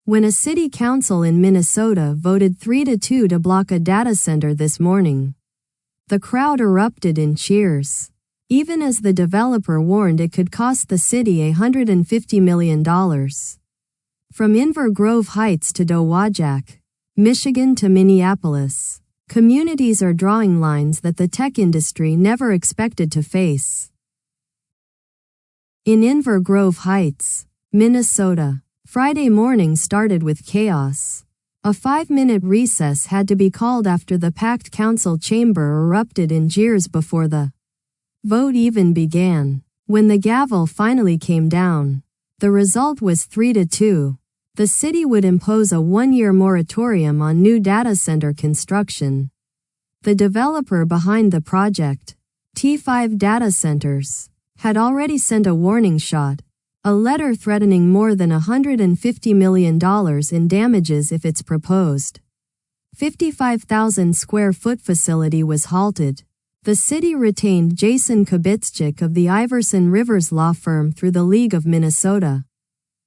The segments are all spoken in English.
when a city council in Minnesota voted 3-2 to block a data center this morning. The crowd erupted in cheers, even as the developer warned it could cost the city $150 million. From Inver Grove Heights to Dowagiac, Michigan to Minneapolis, communities are drawing lines that the tech industry never expected to face. In Inver Grove Heights, Minnesota, Friday morning started with chaos. A 5-minute recess had to be called after the packed council chamber erupted in jeers before the vote even began. When the gavel finally came down, the result was 3-2. The city would impose a 1-year moratorium on new data center construction. The developer behind the project, T5 Data Centers, had already sent a warning shot, a letter threatening more than $150 million in damages if it's proposed. 55,000 square foot facility was halted. The city retained Jason Kubitschek of the Iverson Rivers law firm through the League of Minnesota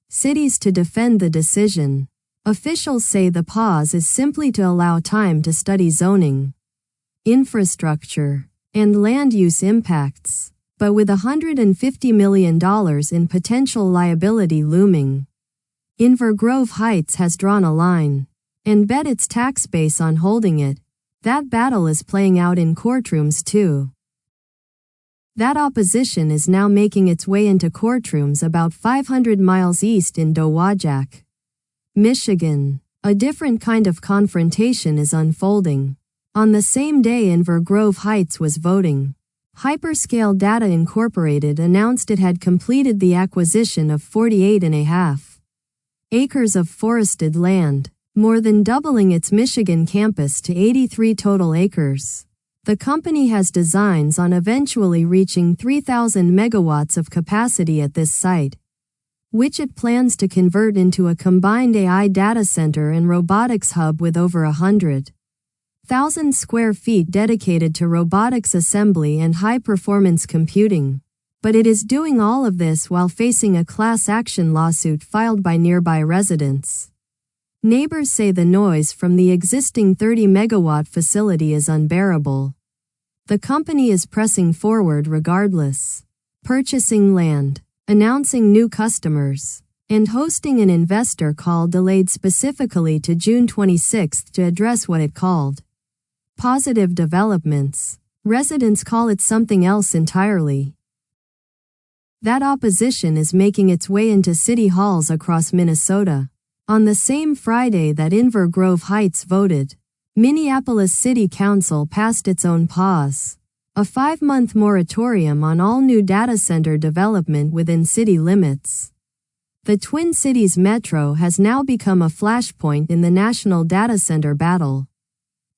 Cities to defend the decision. Officials say the pause is simply to allow time to study zoning, infrastructure, and land use impacts. But with $150 million in potential liability looming, Inver Grove Heights has drawn a line and bet its tax base on holding it. That battle is playing out in courtrooms too. That opposition is now making its way into courtrooms about 500 miles east in Dowagiac, Michigan. A different kind of confrontation is unfolding. On the same day Inver Grove Heights was voting, Hyperscale Data Inc. announced it had completed the acquisition of 48.5 acres of forested land, more than doubling its Michigan campus to 83 total acres. The company has designs on eventually reaching 3,000 megawatts of capacity at this site, which it plans to convert into a combined AI data center and robotics hub with over 100,000 square feet dedicated to robotics assembly and high-performance computing. But it is doing all of this while facing a class action lawsuit filed by nearby residents. Neighbors say the noise from the existing 30-megawatt facility is unbearable. The company is pressing forward regardless, purchasing land, announcing new customers, and hosting an investor call delayed specifically to June 26 to address what it called positive developments. Residents call it something else entirely. That opposition is making its way into city halls across Minnesota. On the same Friday that Inver Grove Heights voted, Minneapolis City Council passed its own pause, a 5-month moratorium on all new data center development within city limits. The Twin Cities Metro has now become a flashpoint in the national data center battle.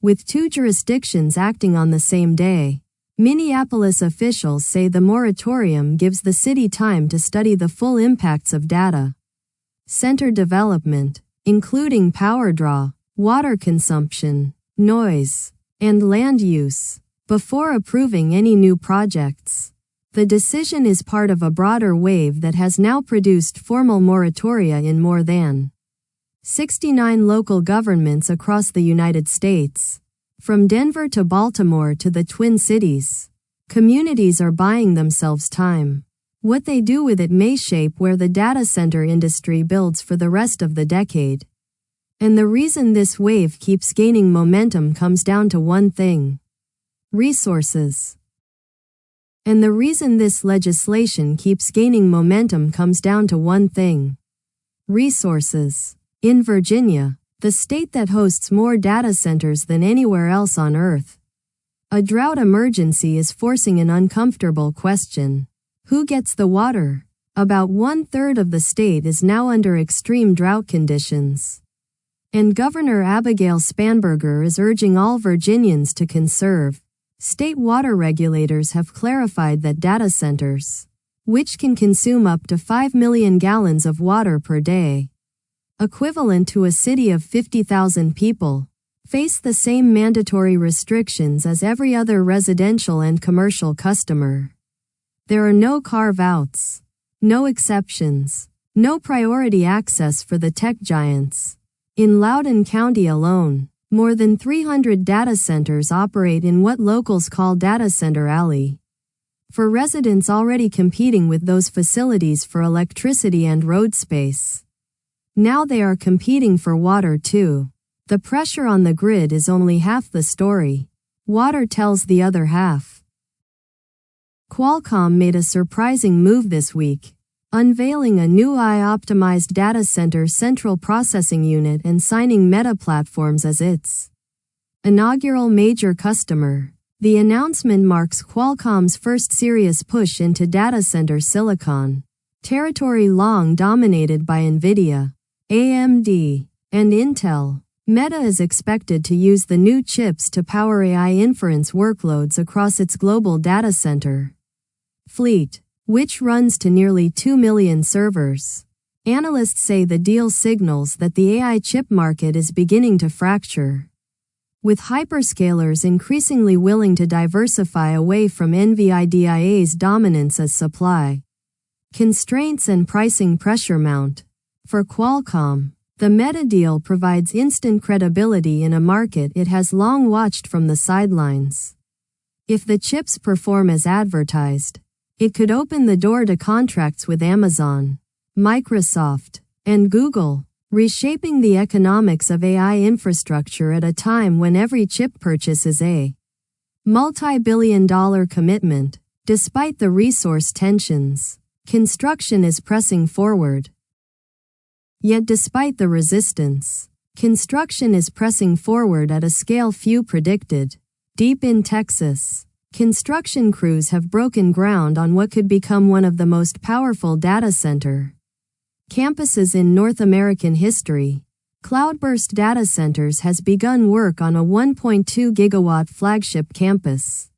With 2 jurisdictions acting on the same day, Minneapolis officials say the moratorium gives the city time to study the full impacts of data center development, including power draw, water consumption, noise, and land use, before approving any new projects. The decision is part of a broader wave that has now produced formal moratoria in more than 69 local governments across the United States. From Denver to Baltimore to the Twin Cities, communities are buying themselves time. What they do with it may shape where the data center industry builds for the rest of the decade. And the reason this wave keeps gaining momentum comes down to one thing: resources. And the reason this legislation keeps gaining momentum comes down to one thing: resources. In Virginia, the state that hosts more data centers than anywhere else on Earth, a drought emergency is forcing an uncomfortable question. Who gets the water? About 1/3 of the state is now under extreme drought conditions. And Governor Abigail Spanberger is urging all Virginians to conserve. State water regulators have clarified that data centers, which can consume up to 5 million gallons of water per day, equivalent to a city of 50,000 people, face the same mandatory restrictions as every other residential and commercial customer. There are no carve-outs, no exceptions. No priority access for the tech giants. In Loudoun County alone, more than 300 data centers operate in what locals call Data Center Alley. For residents already competing with those facilities for electricity and road space. Now they are competing for water too. The pressure on the grid is only half the story. Water tells the other half. Qualcomm made a surprising move this week, unveiling a new AI-optimized data center central processing unit and signing Meta Platforms as its inaugural major customer. The announcement marks Qualcomm's first serious push into data center silicon territory long dominated by NVIDIA, AMD, and Intel. Meta is expected to use the new chips to power AI inference workloads across its global data center fleet, which runs to nearly 2 million servers. Analysts say the deal signals that the AI chip market is beginning to fracture, with hyperscalers increasingly willing to diversify away from NVIDIA's dominance as supply constraints and pricing pressure mount. For Qualcomm, the Meta deal provides instant credibility in a market it has long watched from the sidelines. If the chips perform as advertised, it could open the door to contracts with Amazon, Microsoft, and Google, reshaping the economics of AI infrastructure at a time when every chip purchase is a multi-billion-dollar commitment. Despite the resource tensions, construction is pressing forward. Yet despite the resistance, construction is pressing forward at a scale few predicted. Deep in Texas, construction crews have broken ground on what could become one of the most powerful data center campuses in North American history. Cloudburst Data Centers has begun work on a 1.2 gigawatt flagship campus,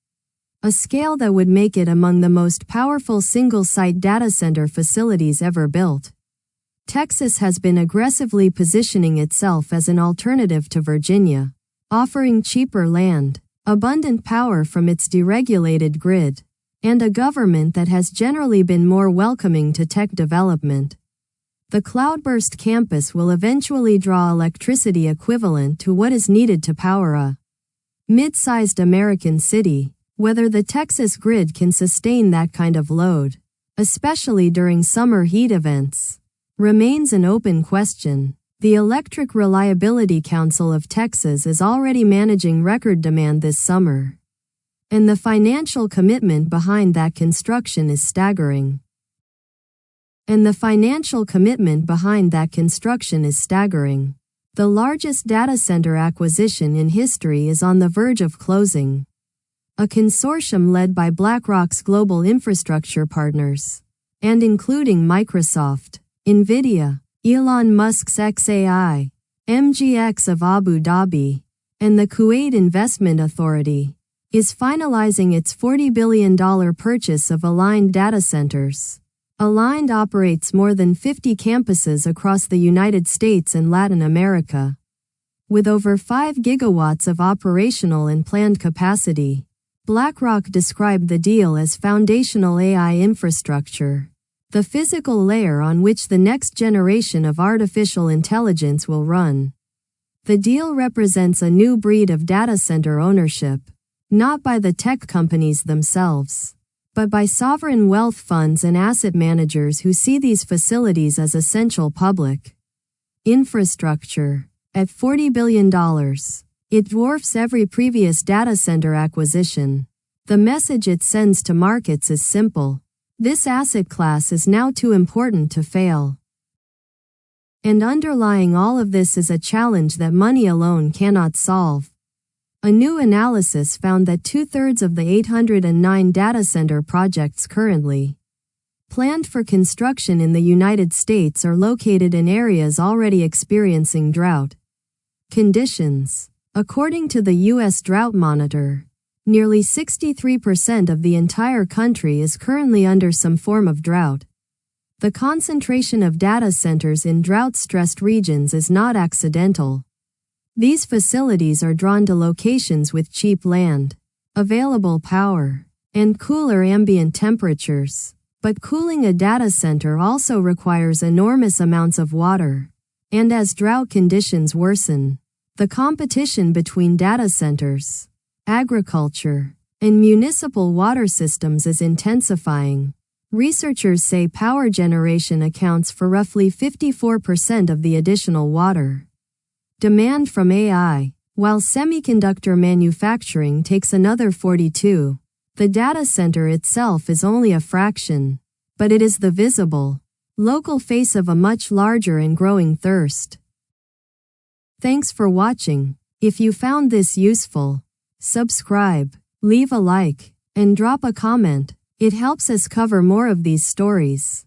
a scale that would make it among the most powerful single-site data center facilities ever built. Texas has been aggressively positioning itself as an alternative to Virginia, offering cheaper land, abundant power from its deregulated grid, and a government that has generally been more welcoming to tech development. The Cloudburst campus will eventually draw electricity equivalent to what is needed to power a mid-sized American city. Whether the Texas grid can sustain that kind of load, especially during summer heat events, remains an open question. The Electric Reliability Council of Texas is already managing record demand this summer, and the financial commitment behind that construction is staggering. The largest data center acquisition in history is on the verge of closing. A consortium led by BlackRock's global infrastructure partners, and including Microsoft, NVIDIA, Elon Musk's XAI, MGX of Abu Dhabi, and the Kuwait Investment Authority, is finalizing its $40 billion purchase of Aligned Data Centers. Aligned operates more than 50 campuses across the United States and Latin America, with over 5 gigawatts of operational and planned capacity. BlackRock described the deal as foundational AI infrastructure, the physical layer on which the next generation of artificial intelligence will run. The deal represents a new breed of data center ownership, not by the tech companies themselves, but by sovereign wealth funds and asset managers who see these facilities as essential public infrastructure. At $40 billion, it dwarfs every previous data center acquisition. The message it sends to markets is simple: this asset class is now too important to fail. And underlying all of this is a challenge that money alone cannot solve. A new analysis found that 2/3 of the 809 data center projects currently planned for construction in the United States are located in areas already experiencing drought conditions. According to the U.S. Drought Monitor, nearly 63% of the entire country is currently under some form of drought. The concentration of data centers in drought-stressed regions is not accidental. These facilities are drawn to locations with cheap land, available power, and cooler ambient temperatures. But cooling a data center also requires enormous amounts of water. And as drought conditions worsen, the competition between data centers, agriculture, and municipal water systems is intensifying. Researchers say power generation accounts for roughly 54% of the additional water demand from AI, while semiconductor manufacturing takes another 42%. The data center itself is only a fraction, but it is the visible, local face of a much larger and growing thirst. Thanks for watching. If you found this useful, subscribe, leave a like, and drop a comment. It helps us cover more of these stories.